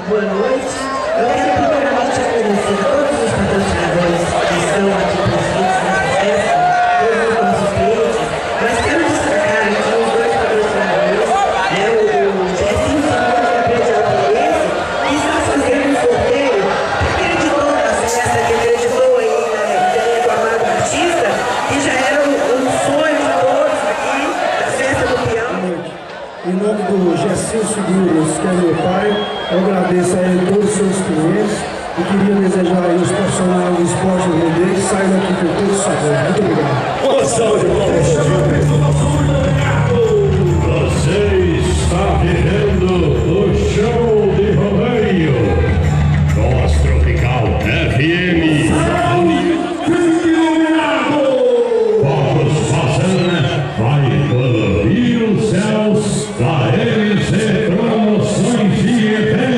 boa noite. Eu quero primeiramente agradecer a todos os patrocinadores que estão aqui presentes nessa festa, todos os nossos clientes, mas quero destacar aqui os dois patrocinadores, o Jessinho Seguro da empresa japonesa, que está fazendo um sorteio, que acreditou na festa, que acreditou aí na ideia do Amado Batista, que já era um sonho de todos aqui, da festa do peão. Em nome do Jessinho Seguros, que é meu pai, eu agradeço a ele todos os seus clientes e queria desejar aí os profissionais do esporte do que saiam daqui com todo sabor. Muito obrigado. Boa saúde, você está vivendo o show de rodeio Voz Tropical FM. Vamos passando, vai colorir os céus da MC Promoções e Eventos.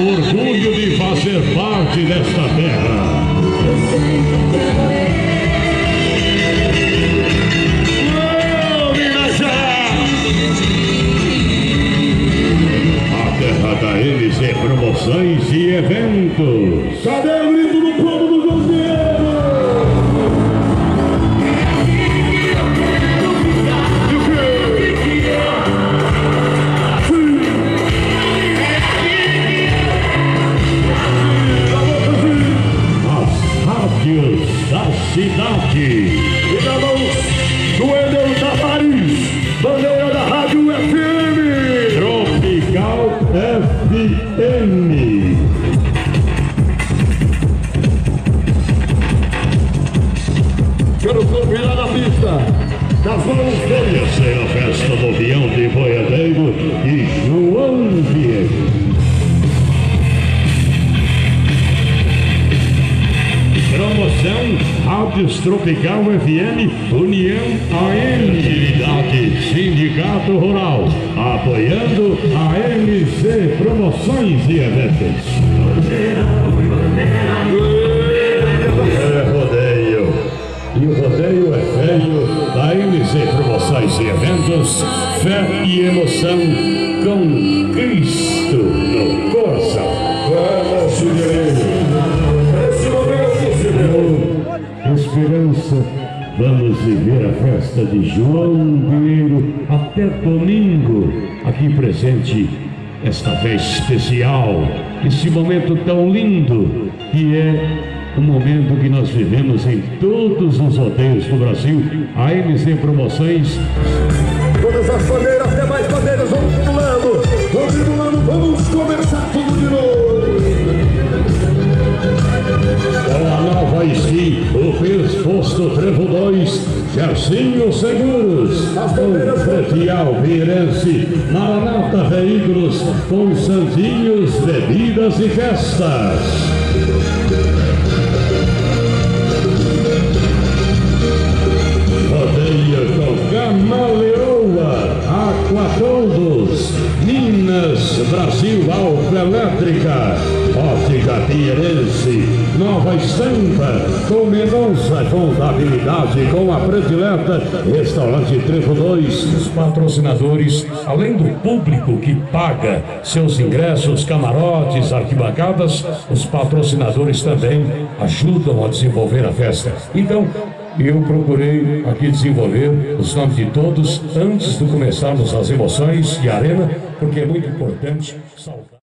Orgulho de fazer parte desta terra. A terra da MC Promoções e Eventos. Cadê o grito do povo do governo? Da cidade e da mão do Edel Tavares, bandeira da Rádio FM Tropical FM. Quero convidar na pista das mãos dele. Essa é a festa do Avião de Boiadeiro e João Vieira. Promoção Rádios Tropical FM, União AM, Agilidade Sindicato Rural, apoiando a MC Promoções e Eventos. É rodeio, e o rodeio é feio da MC Promoções e Eventos, fé e emoção com Cristo no coração. Esperança, vamos viver a festa de João Pinheiro até domingo, aqui presente, esta festa especial, esse momento tão lindo, que é o momento que nós vivemos em todos os rodeios do Brasil, a MC Promoções. Todas as bandeiras, demais bandeiras, vamos tribulando, vamos começar tudo de novo. Com a nova skin, o Pesposto Trevo 2, Jessinho Seguros, com Pretial Virense, Maranata Veículos, com Santinhos, Bebidas e Festas. Rodeio pinheirense. Nova estampa com Mendonça, contabilidade com a predileta, Restaurante Trevo 2. Os patrocinadores, além do público que paga seus ingressos, camarotes, arquibancadas, os patrocinadores também ajudam a desenvolver a festa. Então, eu procurei aqui desenvolver os nomes de todos antes de começarmos as emoções e a arena, porque é muito importante salvar.